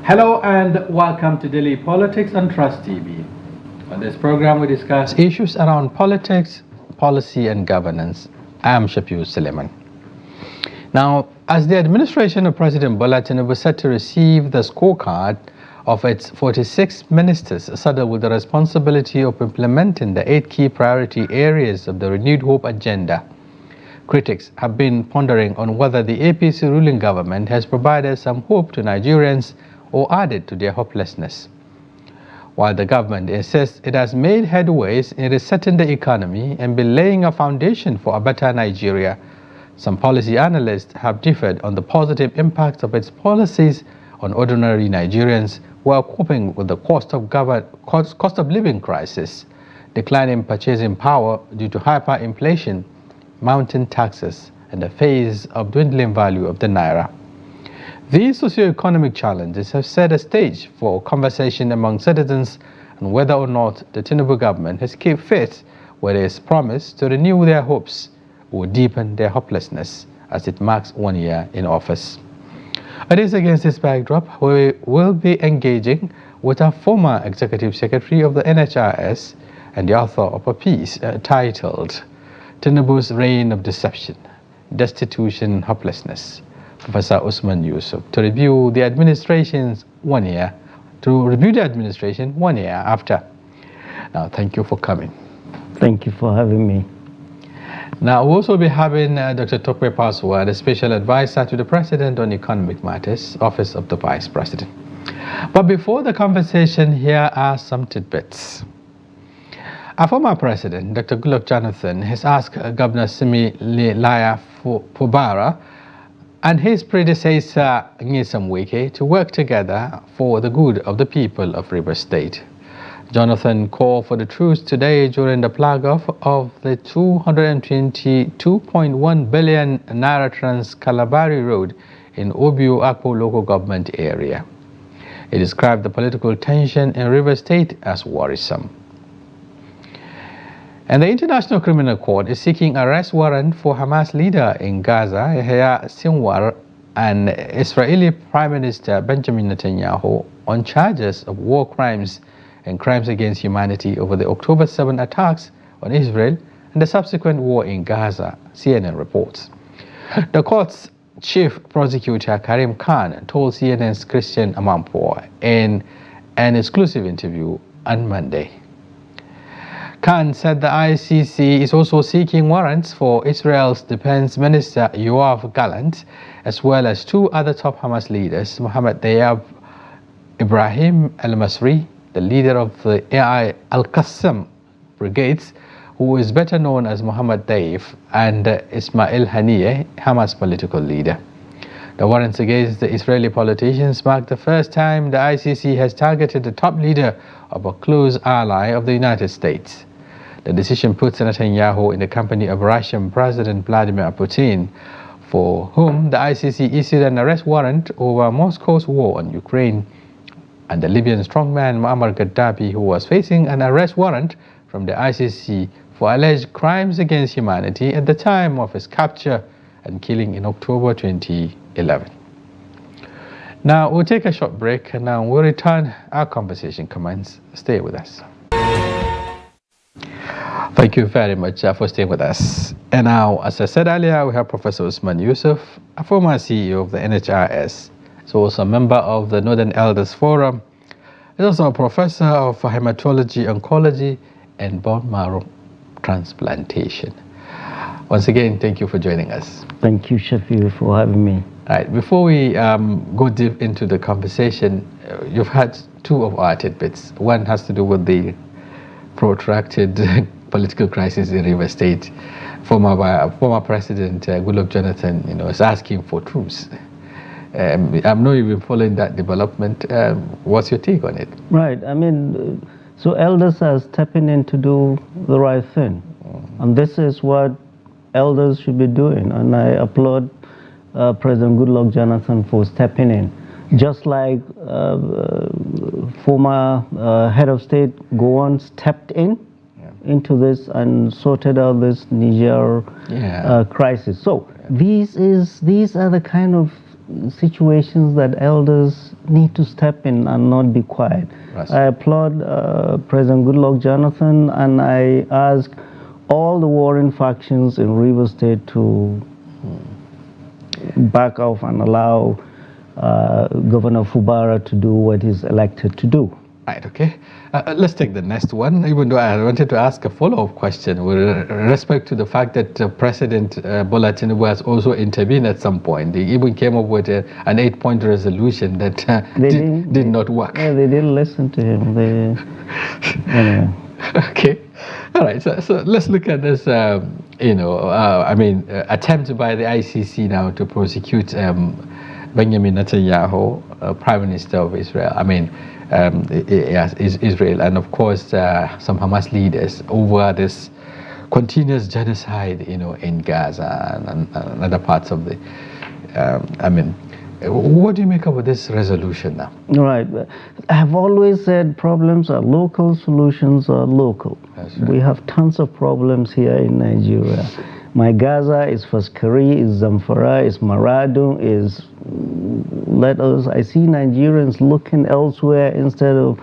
Hello and welcome to Daily Politics on Trust TV. On this program we discuss issues around politics, policy and governance. I am Shafiu Suleiman. Now, as the administration of President Bola Tinubu was set to receive the scorecard of its 46 ministers saddled with the responsibility of implementing the 8 key priority areas of the Renewed Hope agenda, critics have been pondering on whether the APC ruling government has provided some hope to Nigerians or added to their hopelessness. While the government insists it has made headways in resetting the economy and been laying a foundation for a better Nigeria, some policy analysts have differed on the positive impact of its policies on ordinary Nigerians who are coping with the cost of living crisis, declining purchasing power due to hyperinflation, mounting taxes, and the phase of dwindling value of the naira. These socio-economic challenges have set a stage for conversation among citizens on whether or not the Tinubu government has kept faith with its promise to renew their hopes or deepen their hopelessness as it marks 1 year in office. It is against this backdrop we will be engaging with our former Executive Secretary of the NHRS and the author of a piece titled Tinubu's Reign of Deception, Destitution and Hopelessness, Professor Usman Yusuf, to review the administration 1 year after. Now, thank you for coming. Thank you for having me. Now, we'll also be having Dr. Tokwe Paswa, the Special Advisor to the President on Economic Matters, Office of the Vice President. But before the conversation, here are some tidbits. Our former President, Dr. Goodluck Jonathan, has asked Governor Simi Laya Fubara and his predecessor, Nyesom Wike, to work together for the good of the people of Rivers State. Jonathan called for the truce today during the plug-off of the 222.1 billion Naira Trans-Kalabari Road in Obio Akpo local government area. He described the political tension in Rivers State as worrisome. And the International Criminal Court is seeking arrest warrant for Hamas leader in Gaza, Yahya Sinwar, and Israeli Prime Minister Benjamin Netanyahu on charges of war crimes and crimes against humanity over the October 7 attacks on Israel and the subsequent war in Gaza, CNN reports. The court's chief prosecutor Karim Khan told CNN's Christian Amanpour in an exclusive interview on Monday. Khan said the ICC is also seeking warrants for Israel's Defense Minister Yoav Gallant, as well as 2 other top Hamas leaders, Mohammed Dayab Ibrahim al-Masri, the leader of the AI Al-Qassam brigades, who is better known as Mohammed Daif, and Ismail Haniyeh, Hamas political leader. The warrants against the Israeli politicians mark the first time the ICC has targeted the top leader of a close ally of the United States. The decision puts Netanyahu in the company of Russian President Vladimir Putin, for whom the ICC issued an arrest warrant over Moscow's war on Ukraine, and the Libyan strongman Muammar Gaddafi, who was facing an arrest warrant from the ICC for alleged crimes against humanity at the time of his capture and killing in October 2011. Now, we'll take a short break, and now we'll return. Our conversation commence. Stay with us. Thank you very much for staying with us. And now, as I said earlier, we have Professor Usman Yusuf, a former CEO of the NHRS. He's also a member of the Northern Elders Forum. He's also a professor of hematology, oncology, and bone marrow transplantation. Once again, thank you for joining us. Thank you, Shafiu, for having me. All right, before we go deep into the conversation, you've had 2 of our tidbits. One has to do with the protracted political crisis in Rivers State. Former President Goodluck Jonathan, is asking for truce. I know you've been following that development. What's your take on it? Right. I mean, so elders are stepping in to do the right thing. And this is what elders should be doing. And I applaud President Goodluck Jonathan for stepping in. Just like former head of state Gowon stepped into this and sorted out this Niger crisis. So these are the kind of situations that elders need to step in and not be quiet. Right. I applaud President Goodluck Jonathan, and I ask all the warring factions in River State to back off and allow Governor Fubara to do what he's elected to do. Right, okay. Let's take the next one, even though I wanted to ask a follow-up question with respect to the fact that President Bola Tinubu has also intervened at some point. They even came up with an 8-point resolution that did not work. Yeah, they didn't listen to him. Anyway. Okay. All right, so let's look at this, attempt by the ICC now to prosecute Benjamin Netanyahu, Prime Minister of Israel. Israel, and of course some Hamas leaders over this continuous genocide, in Gaza and other parts of the. What do you make of this resolution now? Right. I have always said problems are local, solutions are local. That's right. We have tons of problems here in Nigeria. My Gaza is Faskari, is Zamfara, is Maradun, is I see Nigerians looking elsewhere instead of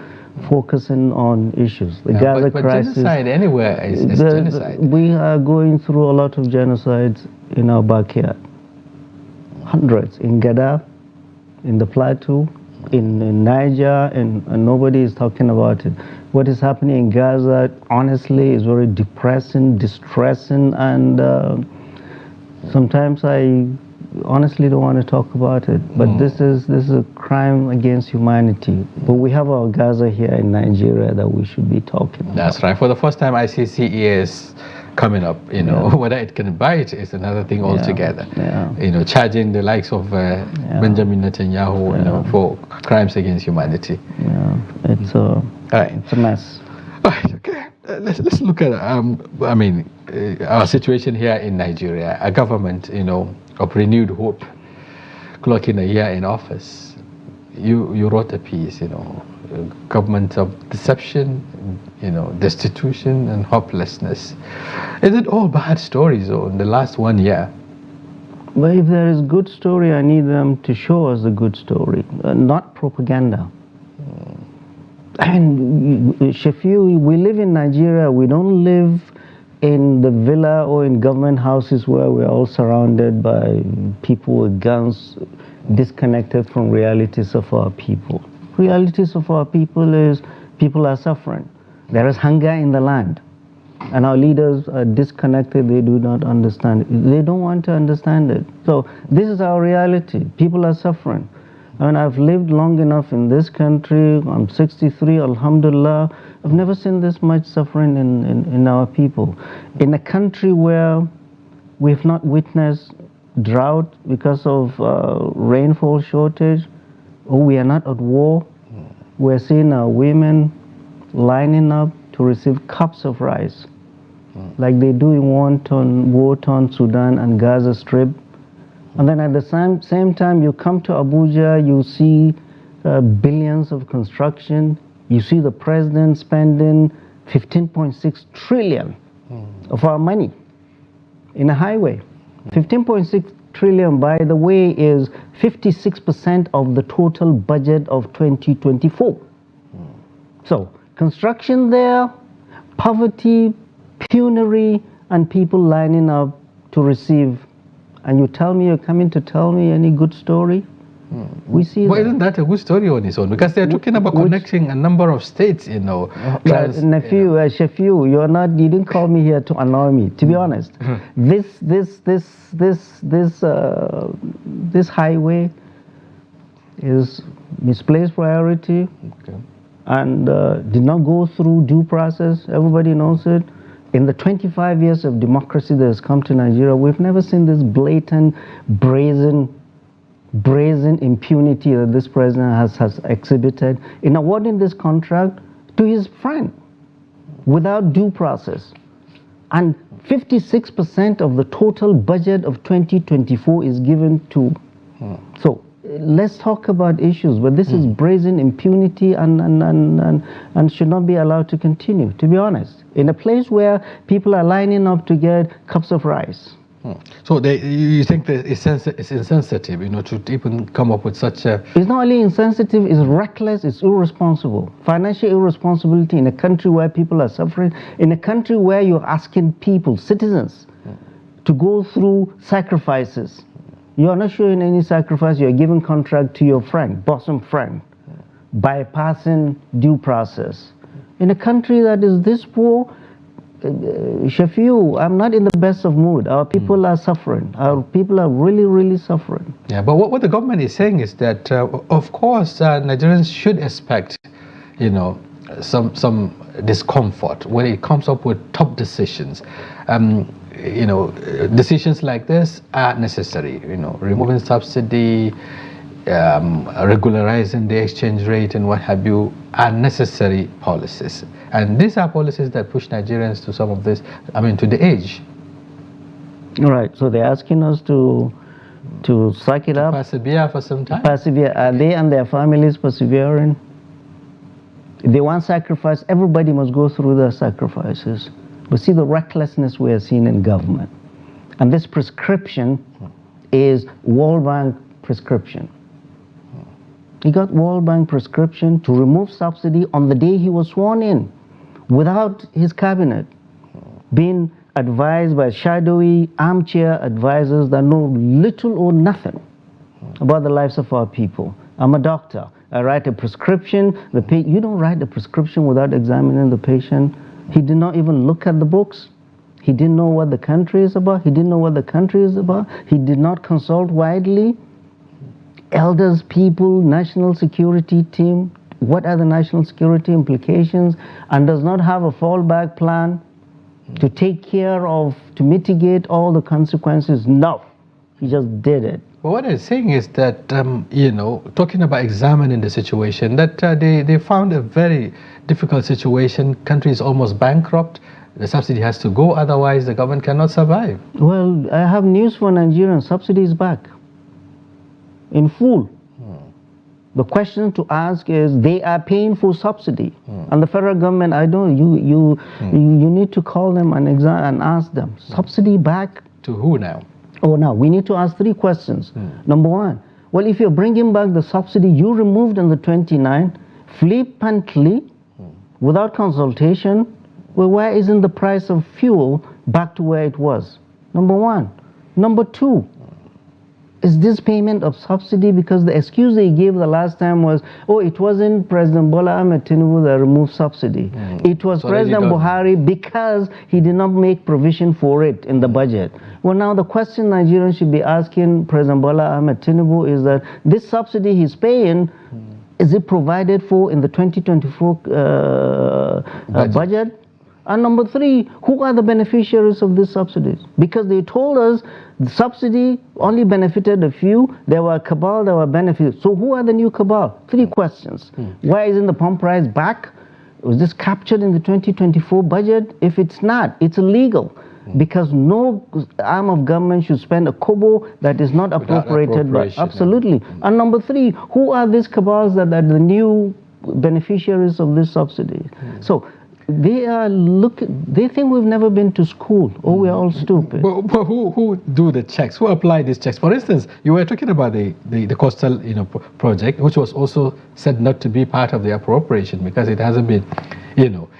focusing on issues. The Gaza but crisis. Genocide anywhere is genocide. We are going through a lot of genocides in our backyard. Hundreds in Gada, in the Plateau, in Niger, and nobody is talking about it. What is happening in Gaza, honestly, is very depressing, distressing, and sometimes I honestly don't want to talk about it. But this is a crime against humanity. But we have our Gaza here in Nigeria that we should be talking about. That's right. For the first time, ICC is coming up. Whether it can bite is another thing altogether. Yeah. Charging the likes of Benjamin Netanyahu, for crimes against humanity. Yeah, it's a mess. All right, okay. Let's look at our situation here in Nigeria. A government, of renewed hope, clocking a year in office. You wrote a piece, government of deception, destitution and hopelessness. Is it all bad stories though in the last 1 year? Well, if there is good story, I need them to show us the good story, not propaganda. Shafiu, we live in Nigeria. We don't live in the villa or in government houses where we're all surrounded by people with guns, disconnected from realities of our people. Realities of our people is people are suffering. There is hunger in the land. And our leaders are disconnected. They do not understand it. They don't want to understand it. So this is our reality. People are suffering. I've lived long enough in this country. I'm 63, alhamdulillah. I've never seen this much suffering in our people. In a country where we've not witnessed drought because of rainfall shortage, or we are not at war, we're seeing our women lining up to receive cups of rice, like they do in war-torn Sudan and Gaza Strip. And then at the same time, you come to Abuja, you see billions of construction. You see the president spending 15.6 trillion of our money in a highway. 15.6 trillion, by the way, is 56% of the total budget of 2024. So construction there, poverty, penury, and people lining up to receive. And you tell me you're coming to tell me any good story? We see well, isn't that a good story on its own? Because they're talking about connecting a number of states, Shafiu, you didn't call me here to annoy me. To be honest, this highway is misplaced priority, and did not go through due process. Everybody knows it. In the 25 years of democracy that has come to Nigeria, we've never seen this blatant, brazen impunity that this president has exhibited in awarding this contract to his friend without due process. And 56% of the total budget of 2024 is given to. So let's talk about issues, but this is brazen impunity and should not be allowed to continue, to be honest. In a place where people are lining up to get cups of rice, So you think that it's insensitive, to even come up with such a... It's not only insensitive, it's reckless, it's irresponsible. Financial irresponsibility in a country where people are suffering, in a country where you're asking people, citizens, to go through sacrifices. You are not showing any sacrifice, you're giving contract to your friend, bosom friend, bypassing due process. In a country that is this poor, Shafiu, I'm not in the best of mood. Our people are suffering. Our people are really, really suffering. Yeah, but what the government is saying is that, of course, Nigerians should expect, some discomfort when it comes up with tough decisions. Decisions like this are necessary. Removing subsidy, regularizing the exchange rate, and what have you, are necessary policies. And these are policies that push Nigerians to some of this, to the edge. Right, so they're asking us to suck it up. Persevere for some time. Persevere. Are they and their families persevering? If they want sacrifice, everybody must go through their sacrifices. But see the recklessness we are seeing in government. And this prescription is World Bank prescription. He got World Bank prescription to remove subsidy on the day he was sworn in, without his cabinet being advised by shadowy armchair advisors that know little or nothing about the lives of our people. I'm a doctor. I write a prescription. You don't write a prescription without examining the patient. He did not even look at the books. He didn't know what the country is about. He didn't know what the country is about. He did not consult widely. Elders, people, national security team, what are the national security implications, and does not have a fallback plan to take care of, to mitigate all the consequences. No, he just did it. Well, what I'm saying is that, talking about examining the situation, that they found a very difficult situation. Country is almost bankrupt. The subsidy has to go, otherwise the government cannot survive. Well, I have news for Nigerians. Subsidy is back in full. The question to ask is, they are paying for subsidy, and the federal government, I don't. You need to call them and ask them. Subsidy back to who now? Oh, now we need to ask 3 questions. Number 1, well, if you're bringing back the subsidy you removed on the 29th, flippantly, without consultation, well, why isn't the price of fuel back to where it was? Number 1. Number 2. Is this payment of subsidy because the excuse they gave the last time was, oh, it wasn't President Bola Ahmed Tinubu that removed subsidy. It was President Buhari because he did not make provision for it in the budget. Well, now the question Nigerians should be asking President Bola Ahmed Tinubu is that this subsidy he's paying, is it provided for in the 2024 budget? And number 3, who are the beneficiaries of these subsidies? Because they told us the subsidy only benefited a few. There were cabal, there were benefits. So who are the new cabal? 3 questions. Why isn't the pump price back? Was this captured in the 2024 budget? If it's not, it's illegal. Because no arm of government should spend a kobo that is not appropriated. Absolutely. And number 3, who are these cabals that are the new beneficiaries of this subsidy? So they think we've never been to school, or we're all stupid. But who do the checks? Who apply these checks? For instance, you were talking about the coastal project, which was also said not to be part of the appropriation because it hasn't been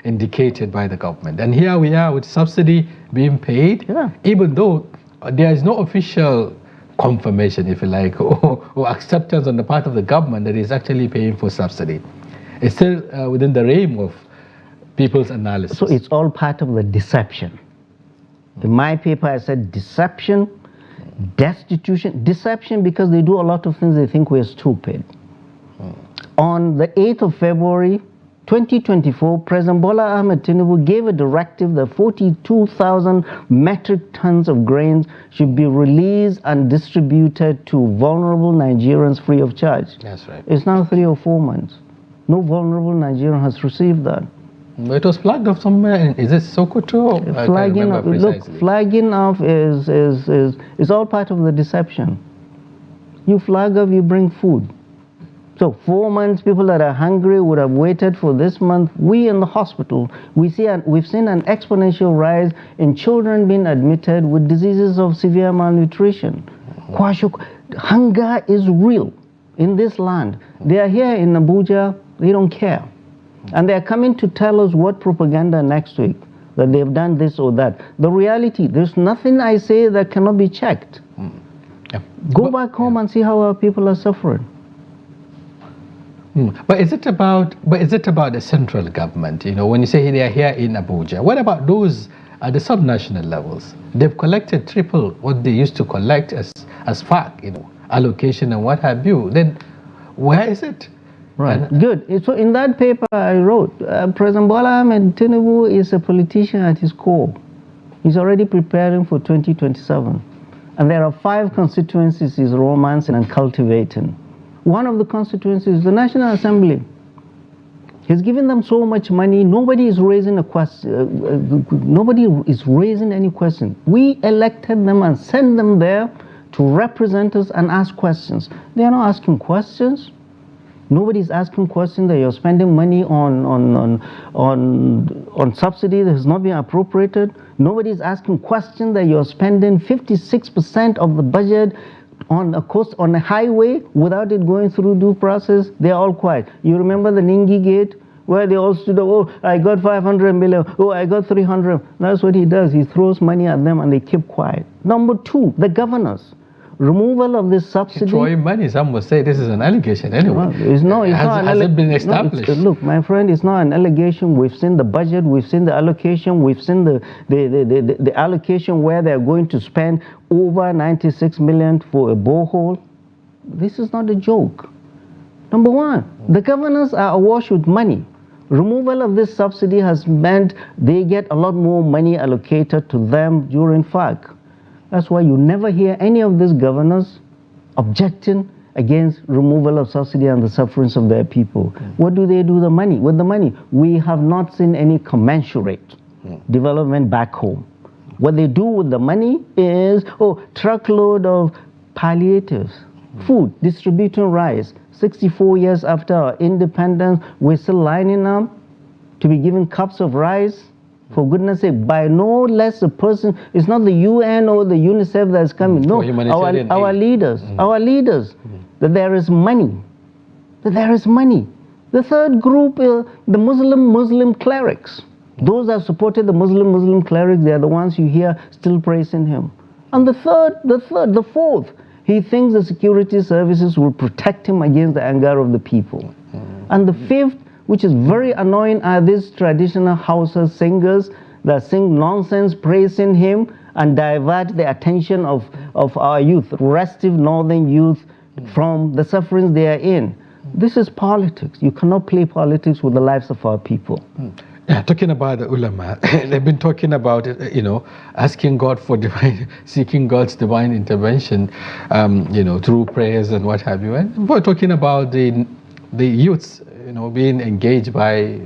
indicated by the government. And here we are with subsidy being paid, even though there is no official confirmation, if you like, or acceptance on the part of the government that is actually paying for subsidy. It's still within the realm of people's analysis. So it's all part of the deception. In my paper, I said deception, destitution, deception because they do a lot of things they think we're stupid. On the 8th of February, 2024, President Bola Ahmed Tinubu gave a directive that 42,000 metric tons of grains should be released and distributed to vulnerable Nigerians free of charge. That's right. It's now 3 or 4 months. No vulnerable Nigerian has received that. It was flagged off somewhere. Is it Sokoto? Flagging off. Look, flagging off is all part of the deception. You flag off, you bring food. So 4 months, people that are hungry would have waited for this month. We in the hospital, we've seen an exponential rise in children being admitted with diseases of severe malnutrition. Hunger is real in this land. They are here in Abuja, they don't care. And they are coming to tell us what propaganda next week, that they've done this or that. The reality, there's nothing I say that cannot be checked. Yeah. Go back home and see how our people are suffering. But is it about the central government? You know, when you say they are here in Abuja, what about those at the subnational levels? They've collected triple what they used to collect as FAC, you know, allocation and what have you. Then where is it? Right. Good. So in that paper I wrote, President Bola Ahmed Tinubu is a politician at his core. He's already preparing for 2027. And there are 5 constituencies he's romancing and cultivating. One of the constituencies is the National Assembly. He's given them so much money, nobody is raising a question. Nobody is raising any question. We elected them and sent them there to represent us and ask questions. They are not asking questions. Nobody's asking questions that you're spending money on subsidy that has not been appropriated. Nobody's asking questions that you're spending 56% of the budget on a coast, on a highway without it going through due process. They're all quiet. You remember the Ningi Gate where they all stood up, oh, I got 500 million, oh, I got 300. That's what he does. He throws money at them and they keep quiet. Number 2, the governors. Removal of this subsidy. Throwing money, some will say this is an allegation anyway. Well, has it been established? No, look, my friend, it's not an allegation. We've seen the budget, we've seen the allocation, we've seen the allocation where they're going to spend over 96 million for a borehole. This is not a joke. Number 1, the governors are awash with money. Removal of this subsidy has meant they get a lot more money allocated to them during FAC. That's why you never hear any of these governors objecting against removal of subsidy and the sufferings of their people. What do they do with the money? We have not seen any commensurate development back home. What they do with the money is, truckload of palliatives, food, distributing rice. 64 years after our independence, we're still lining up to be given cups of rice. For goodness sake, by no less a person, it's not the UN or the UNICEF that's coming. No, our leaders, that there is money. The third group, the Muslim clerics. Those that supported the Muslim clerics, they are the ones you hear still praising him. And the fourth, he thinks the security services will protect him against the anger of the people. And the fifth, which is very annoying, are these traditional Hausa singers that sing nonsense praising him and divert the attention of our youth, restive northern youth, from the sufferings they are in. This is politics. You cannot play politics with the lives of our people. Yeah, talking about the ulama, they've been talking about it, you know, asking God for seeking God's divine intervention, you know, through prayers and what have you. And we're talking about the youths, you know, being engaged by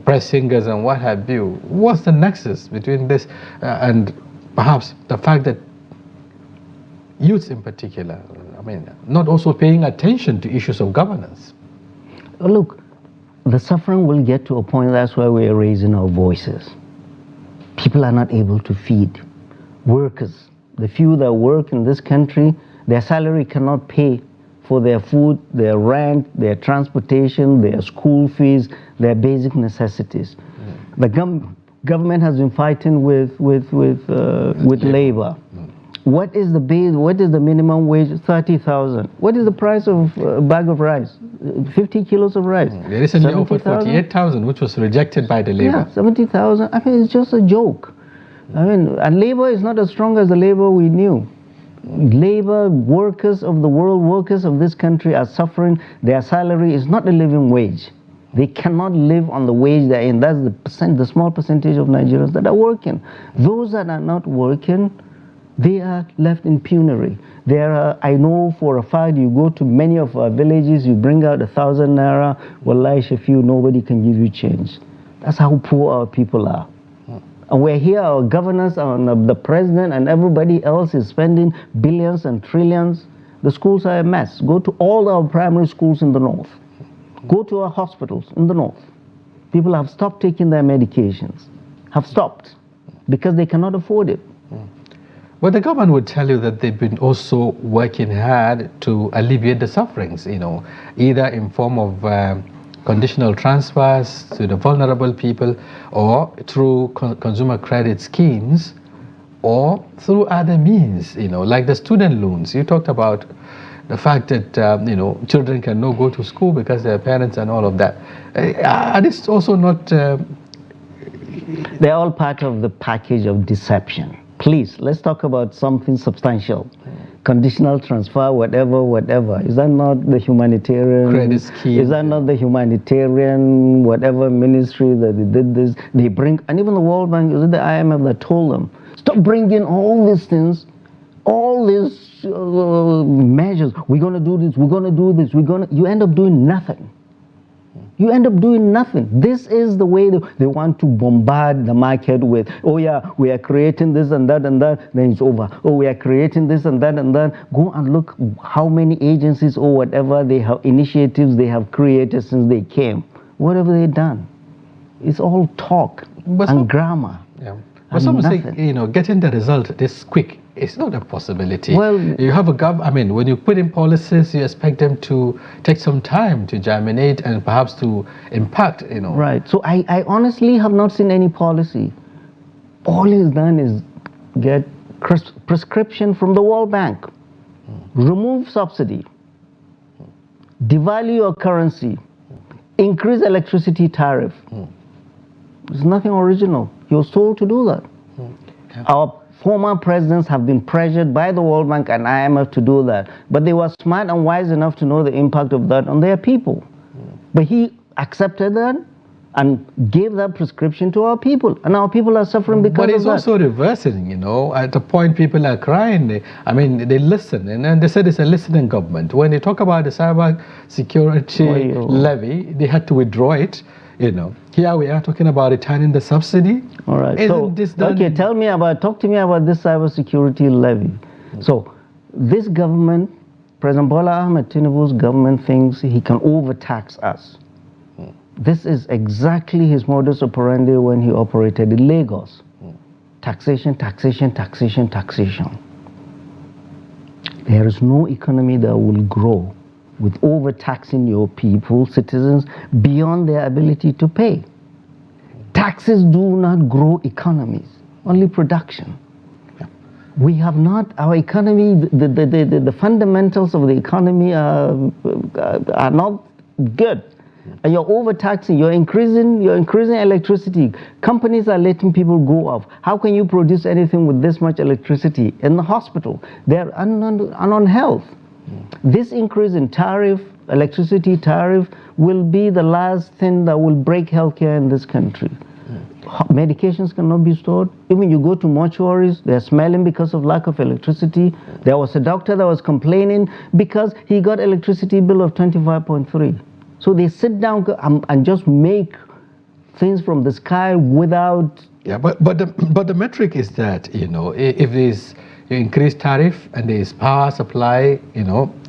press singers and what have you. What's the nexus between this and perhaps the fact that youths in particular, I mean, not also paying attention to issues of governance? Look, the suffering will get to a point, that's why we are raising our voices. People are not able to feed. Workers, the few that work in this country, their salary cannot pay for their food, their rent, their transportation, their school fees, their basic necessities. The government has been fighting with labor. What is the minimum wage? 30,000. What is the price of a bag of rice? 50 kilos of rice. They recently offered 48,000, which was rejected by the labor. Yeah, 70,000. I mean, it's just a joke. I mean, and labor is not as strong as the labor we knew. Labor, workers of the world, workers of this country are suffering. Their salary is not a living wage. They cannot live on the wage they're in. That's the small percentage of Nigerians that are working. Those that are not working, they are left in penury. I know for a fact, you go to many of our villages, you bring out 1,000 naira, wallahi shafiu, nobody can give you change. That's how poor our people are. And we're here, our governors, the president and everybody else is spending billions and trillions, The schools are a mess. Go to all our primary schools in the north. Go to our hospitals in the north. People have stopped taking their medications, have stopped, because they cannot afford it. Well, the government would tell you that they've been also working hard to alleviate the sufferings, either in form of conditional transfers to the vulnerable people, or through consumer credit schemes, or through other means, like the student loans. You talked about the fact that, children cannot go to school because their parents and all of that. Are this also not... They're all part of the package of deception. Please, let's talk about something substantial. Conditional transfer, whatever. Is that not the humanitarian credit scheme? Is that not the humanitarian whatever ministry that they did this? They bring, and even the World Bank, is it the IMF that told them, stop bringing all these things, all these measures. We're going to do this, we're going to do this, you end up doing nothing. You end up doing nothing. This is the way they want to bombard the market with, oh yeah, we are creating this and that, then it's over. Oh, we are creating this and that. Go and look how many agencies or whatever they have, initiatives they have created since they came. What have they done? It's all talk and grammar. Yeah. But some say, getting the result this quick, it's not a possibility. Well, you have when you put in policies, you expect them to take some time to germinate and perhaps to impact, Right. So I honestly have not seen any policy. All he's done is get prescription from the World Bank. Remove subsidy. Devalue your currency. Increase electricity tariff. There's nothing original. He was told to do that. Yeah. Our former presidents have been pressured by the World Bank and IMF to do that. But they were smart and wise enough to know the impact of that on their people. But he accepted that and gave that prescription to our people. And our people are suffering because of that. But it's also reversing, At the point people are crying, they listen. And they said it's a listening government. When they talk about the cyber security levy, they had to withdraw it. Here we are talking about returning the subsidy. All right. Talk to me about this cybersecurity levy. So this government, President Bola Ahmed Tinubu's government, thinks he can overtax us. This is exactly his modus operandi when he operated in Lagos. Taxation. There is no economy that will grow with overtaxing your people, citizens, beyond their ability to pay. Taxes do not grow economies, only production. We have not, our economy, the fundamentals of the economy are not good. And you're overtaxing, you're increasing electricity. Companies are letting people go off. How can you produce anything with this much electricity? In the hospital, they're on health. This increase in electricity tariff, will be the last thing that will break healthcare in this country. Medications cannot be stored. Even you go to mortuaries, they're smelling because of lack of electricity. There was a doctor that was complaining because he got electricity bill of 25.3. So they sit down and just make things from the sky without... Yeah, but the metric is that, if there's increased tariff and there is power supply,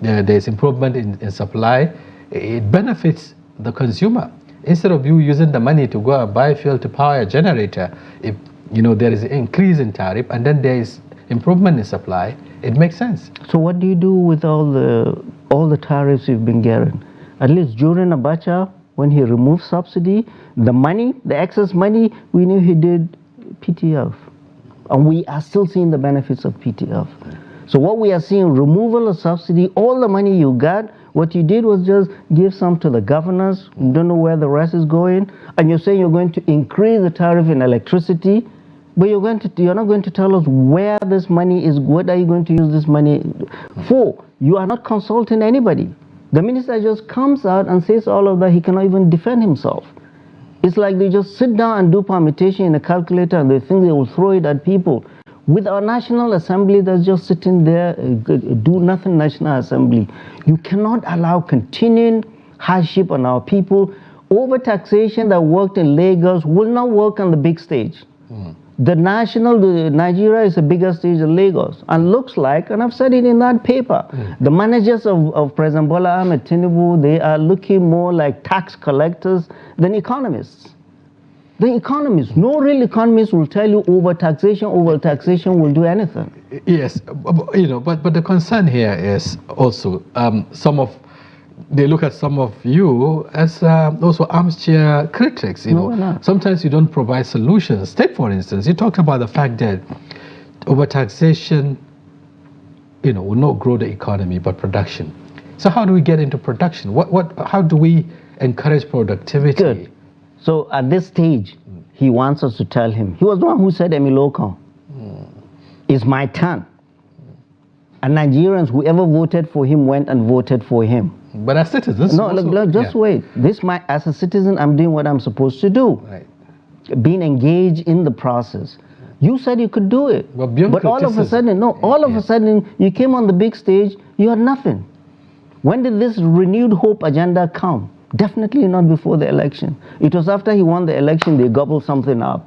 there's improvement in supply, it benefits the consumer. Instead of you using the money to go and buy fuel to power a generator, if there is an increase in tariff and then there is improvement in supply, it makes sense. So what do you do with all the tariffs you've been getting? At least during Abacha, when he removed subsidy, the excess money, we knew he did PTF. And we are still seeing the benefits of PTF. So what we are seeing, removal of subsidy, all the money you got, what you did was just give some to the governors. You don't know where the rest is going. And you're saying you're going to increase the tariff in electricity, but you're not going to tell us where this money is, what are you going to use this money for? You are not consulting anybody. The minister just comes out and says all of that. He cannot even defend himself. It's like they just sit down and do permutation in a calculator and they think they will throw it at people. With our National Assembly that's just sitting there, do nothing National Assembly. You cannot allow continuing hardship on our people. Overtaxation that worked in Lagos will not work on the big stage. Nigeria is the biggest stage in Lagos, and looks like, and I've said it in that paper, the managers of President Bola Ahmed Tinubu, they are looking more like tax collectors than economists. The economists, no real economist will tell you overtaxation will do anything. Yes, but the concern here is also they look at some of you as also armchair critics. No, we're not. Sometimes you don't provide solutions. Take, for instance, you talked about the fact that overtaxation, will not grow the economy, but production. So how do we get into production? How do we encourage productivity? Good. So at this stage, he wants us to tell him. He was the one who said, Emiloko, it's my turn. And Nigerians, whoever voted for him, went and voted for him. But as citizens, no, look, just wait. As a citizen, I'm doing what I'm supposed to do. Right. Being engaged in the process. You said you could do it, but all of a sudden, of a sudden, you came on the big stage. You had nothing. When did this renewed hope agenda come? Definitely not before the election. It was after he won the election they gobbled something up.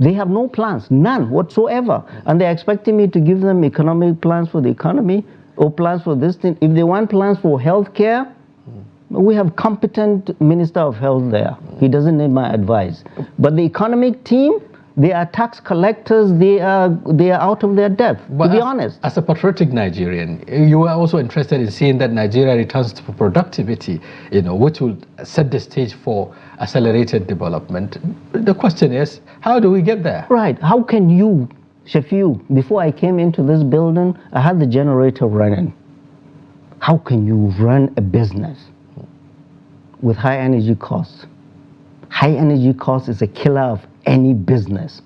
They have no plans, none whatsoever, and they're expecting me to give them economic plans for the economy or plans for this thing. If they want plans for health care, we have competent Minister of Health there. He doesn't need my advice. But the economic team, they are tax collectors. They are out of their depth, to be honest. As a patriotic Nigerian, you are also interested in seeing that Nigeria returns to productivity, which will set the stage for accelerated development. The question is, how do we get there? Right. How can you, Shafiu, before I came into this building, I had the generator running. How can you run a business with high energy costs? High energy cost is a killer of any business.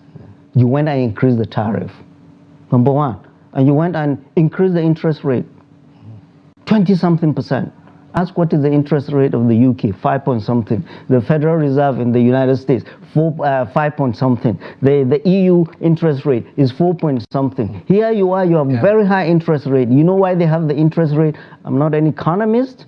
You went and increased the tariff, number one. And you went and increased the interest rate, 20-something%. Ask what is the interest rate of the UK, 5 point something. The Federal Reserve in the United States, 5 point something. The EU interest rate is 4 point something. Here you are, you have very high interest rate. You know why they have the interest rate? I'm not an economist,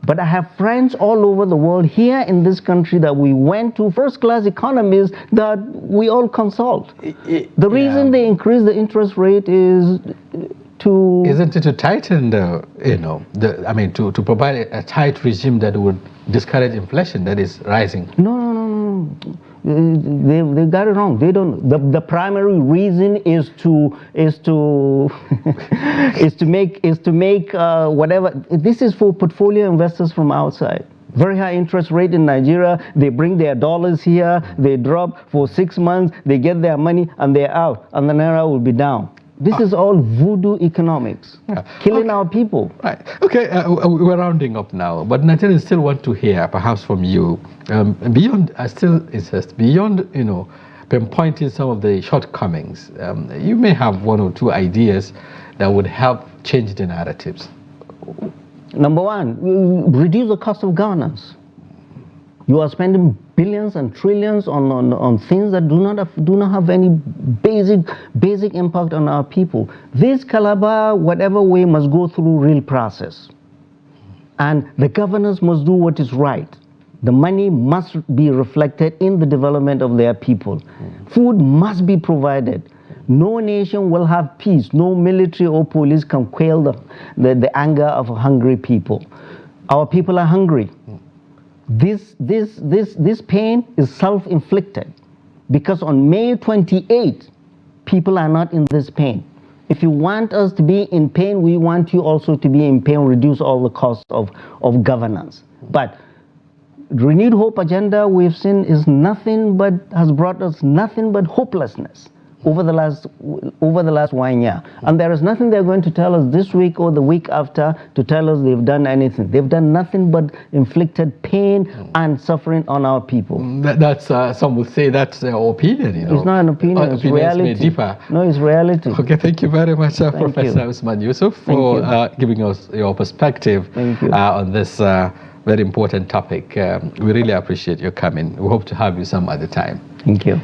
but I have friends all over the world here in this country that we went to, first-class economists that we all consult. The reason they increase the interest rate is to... Isn't it to tighten to provide a tight regime that would discourage inflation that is rising? No. They got it wrong. They don't. The primary reason is to make whatever. This is for portfolio investors from outside. Very high interest rate in Nigeria. They bring their dollars here. They drop for 6 months. They get their money and they're out, and the naira will be down. This is all voodoo economics, killing our people. Right. Okay, we're rounding up now, but Nigerians still want to hear, perhaps from you, beyond, I still insist, beyond, pinpointing some of the shortcomings, you may have 1 or 2 ideas that would help change the narratives. Number one, reduce the cost of governance. You are spending billions and trillions on things that do not have any basic impact on our people. This Calabar, whatever way, must go through real process. And the governors must do what is right. The money must be reflected in the development of their people. Food must be provided. No nation will have peace. No military or police can quell the anger of hungry people. Our people are hungry. This pain is self-inflicted because on May 28th, people are not in this pain. If you want us to be in pain, we want you also to be in pain, reduce all the costs of governance. But renewed hope agenda we've seen is nothing but, has brought us nothing but hopelessness over the last 1 year. And there is nothing they're going to tell us this week or the week after to tell us they've done anything. They've done nothing but inflicted pain and suffering on our people. That's some would say that's their opinion. It's not an opinion, it's reality. Deeper. No, it's reality. Okay, thank you very much, Professor Usman Yusuf, for giving us your perspective on this very important topic. We really appreciate your coming. We hope to have you some other time. Thank you.